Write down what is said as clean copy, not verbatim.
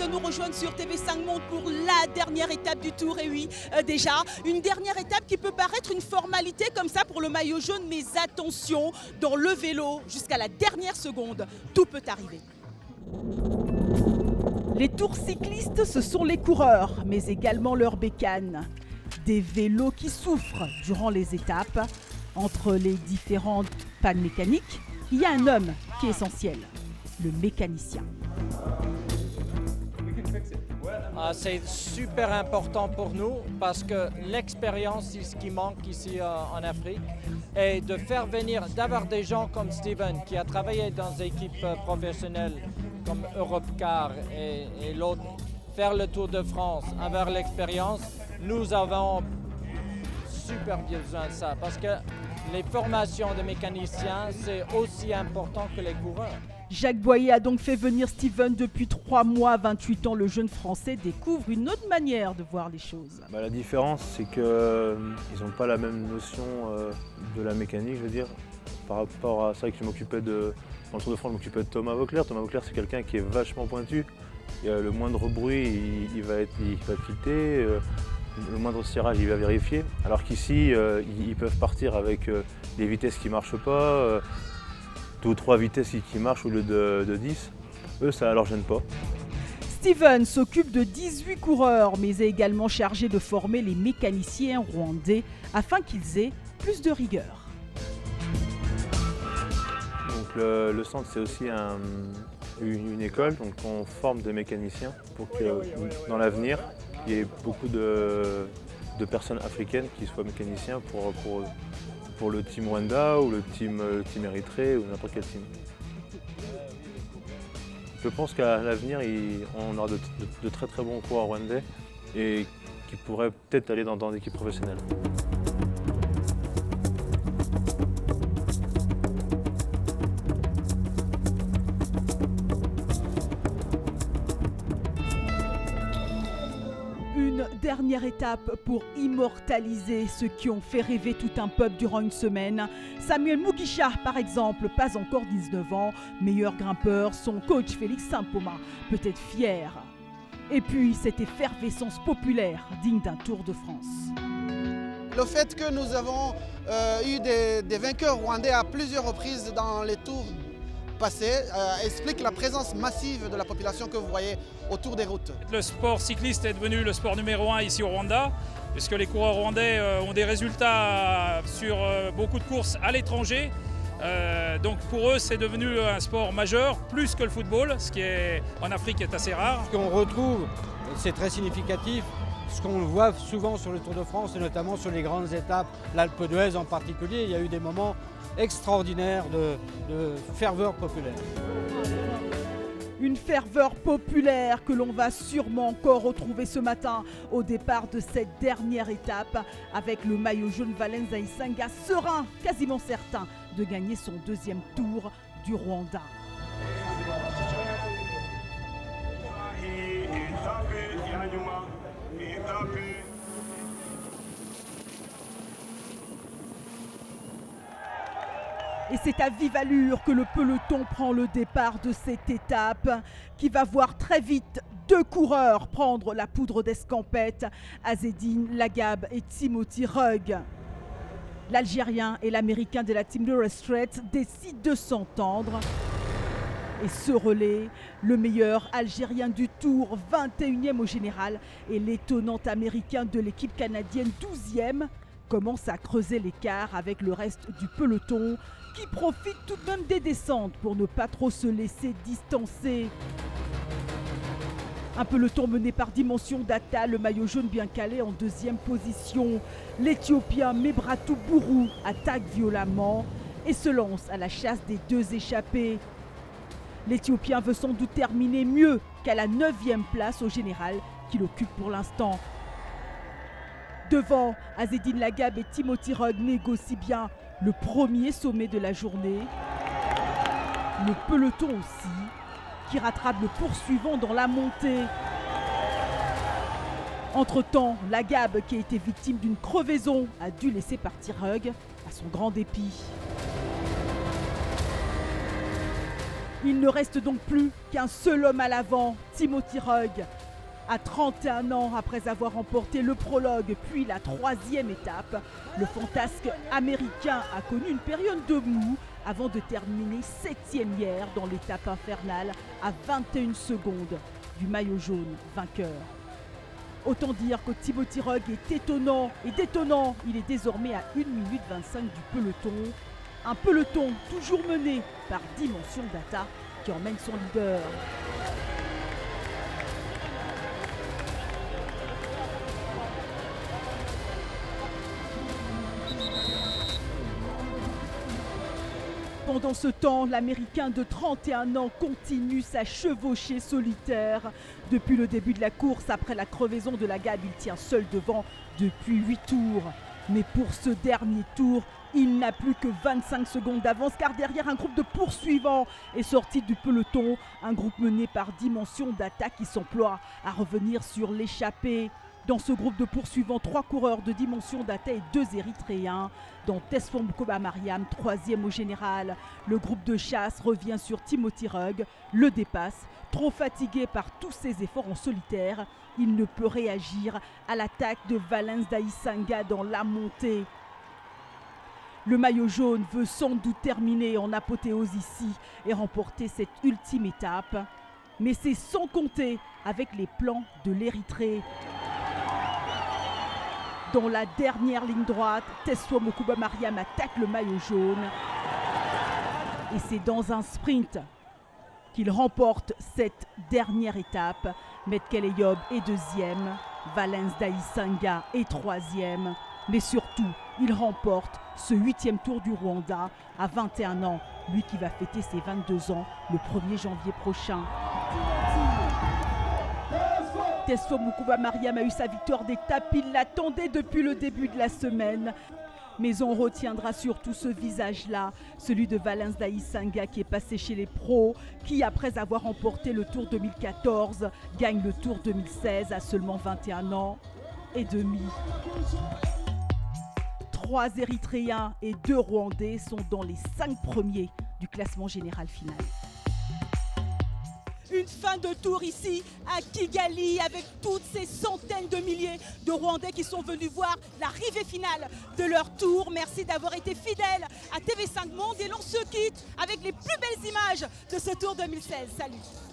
de nous rejoindre sur TV5 Monde pour la dernière étape du Tour. Et oui, déjà, une dernière étape qui peut paraître une formalité comme ça pour le maillot jaune. Mais attention, dans le vélo, jusqu'à la dernière seconde, tout peut arriver. Les tours cyclistes, ce sont les coureurs, mais également leurs bécanes. Des vélos qui souffrent durant les étapes. Entre les différentes pannes mécaniques, il y a un homme qui est essentiel, le mécanicien. C'est super important pour nous parce que l'expérience, c'est ce qui manque ici en Afrique. Et de faire venir, d'avoir des gens comme Steven qui a travaillé dans des équipes professionnelles comme Europcar et l'autre, faire le Tour de France, avoir l'expérience, nous avons super besoin de ça parce que les formations de mécaniciens, c'est aussi important que les coureurs. Jacques Boyer a donc fait venir Steven depuis 3 mois. À 28 ans, le jeune Français découvre une autre manière de voir les choses. La différence, c'est qu'ils n'ont pas la même notion de la mécanique, je veux dire. Par rapport à ça, que je m'occupais de... Dans le Tour de France, je m'occupais de Thomas Voeckler. Thomas Voeckler, c'est quelqu'un qui est vachement pointu. Le moindre bruit, il va être filtré. Le moindre cirage, il va vérifier. Alors qu'ici, ils peuvent partir avec des vitesses qui ne marchent pas. 2 ou 3 vitesses qui marchent au lieu de 10, eux ça leur gêne pas. Steven s'occupe de 18 coureurs, mais est également chargé de former les mécaniciens rwandais afin qu'ils aient plus de rigueur. Donc le centre c'est aussi une école, donc on forme des mécaniciens pour que dans l'avenir il y ait beaucoup de personnes africaines qui soient mécaniciens pour le team Rwanda ou le team Érythrée ou n'importe quel team. Je pense qu'à l'avenir, on aura de très très bons coureurs rwandais et qui pourraient peut-être aller dans des équipes professionnelles. Une dernière étape pour immortaliser ceux qui ont fait rêver tout un peuple durant une semaine. Samuel Mugisha, par exemple, pas encore 19 ans, meilleur grimpeur, son coach Félix Saint-Poma peut être fier. Et puis cette effervescence populaire digne d'un Tour de France. Le fait que nous avons eu des vainqueurs rwandais à plusieurs reprises dans les tours passé explique la présence massive de la population que vous voyez autour des routes. Le sport cycliste est devenu le sport numéro 1 ici au Rwanda, puisque les coureurs rwandais ont des résultats sur beaucoup de courses à l'étranger. Donc pour eux, c'est devenu un sport majeur, plus que le football, ce qui est, en Afrique est assez rare. Ce qu'on retrouve, c'est très significatif, ce qu'on voit souvent sur le Tour de France, et notamment sur les grandes étapes, l'Alpe d'Huez en particulier, il y a eu des moments extraordinaire de ferveur populaire. Une ferveur populaire que l'on va sûrement encore retrouver ce matin au départ de cette dernière étape avec le maillot jaune. Valenza Isanga serein, quasiment certain de gagner son 2e tour du Rwanda. Et c'est à vive allure que le peloton prend le départ de cette étape qui va voir très vite 2 coureurs prendre la poudre d'escampette, Azzedine Lagab et Timothy Rugg. L'Algérien et l'Américain de la team Lure Strait décident de s'entendre. Et ce relais, le meilleur Algérien du Tour, 21e au général, et l'étonnant Américain de l'équipe canadienne, 12e, commence à creuser l'écart avec le reste du peloton qui profite tout de même des descentes pour ne pas trop se laisser distancer. Un peloton mené par Dimension Data, le maillot jaune bien calé en 2e position. L'Éthiopien Mebratou Bourou attaque violemment et se lance à la chasse des 2 échappés. L'Éthiopien veut sans doute terminer mieux qu'à la 9e place au général qu'il occupe pour l'instant. Devant, Azzedine Lagab et Timothy Rugg négocient bien le premier sommet de la journée. Le peloton aussi, qui rattrape le poursuivant dans la montée. Entre-temps, Lagab, qui a été victime d'une crevaison, a dû laisser partir Rugg à son grand dépit. Il ne reste donc plus qu'un seul homme à l'avant, Timothy Rugg. À 31 ans, après avoir remporté le prologue puis la 3e étape, le fantasque américain a connu une période de mou avant de terminer 7e hier dans l'étape infernale à 21 secondes du maillot jaune vainqueur. Autant dire que Timothy Rugg est étonnant et détonnant. Il est désormais à 1 minute 25 du peloton. Un peloton toujours mené par Dimension Data qui emmène son leader. Pendant ce temps, l'Américain de 31 ans continue sa chevauchée solitaire. Depuis le début de la course, après la crevaison de la Gab, il tient seul devant depuis 8 tours. Mais pour ce dernier tour, il n'a plus que 25 secondes d'avance car derrière un groupe de poursuivants est sorti du peloton. Un groupe mené par Dimension Data qui s'emploie à revenir sur l'échappée. Dans ce groupe de poursuivants, 3 coureurs de Dimension Data et 2 Érythréens, dont Tesfon Mariam, 3e au général. Le groupe de chasse revient sur Timothy Rugg, le dépasse. Trop fatigué par tous ses efforts en solitaire, il ne peut réagir à l'attaque de Valens Daïsanga dans la montée. Le maillot jaune veut sans doute terminer en apothéose ici et remporter cette ultime étape. Mais c'est sans compter avec les plans de l'Érythrée. Dans la dernière ligne droite, Tesfo Mariam attaque le maillot jaune. Et c'est dans un sprint qu'il remporte cette dernière étape. Metkele Yob est 2e, Valens Daïsanga est 3e. Mais surtout, il remporte ce 8e Tour du Rwanda à 21 ans. Lui qui va fêter ses 22 ans le 1er janvier prochain. Tesfo Mariam a eu sa victoire d'étape, il l'attendait depuis le début de la semaine. Mais on retiendra surtout ce visage-là, celui de Valens Daïsanga qui est passé chez les pros, qui après avoir remporté le Tour 2014, gagne le Tour 2016 à seulement 21 ans et demi. 3 Érythréens et 2 Rwandais sont dans les 5 premiers du classement général final. Une fin de tour ici à Kigali avec toutes ces centaines de milliers de Rwandais qui sont venus voir l'arrivée finale de leur tour. Merci d'avoir été fidèles à TV5 Monde et l'on se quitte avec les plus belles images de ce Tour 2016. Salut!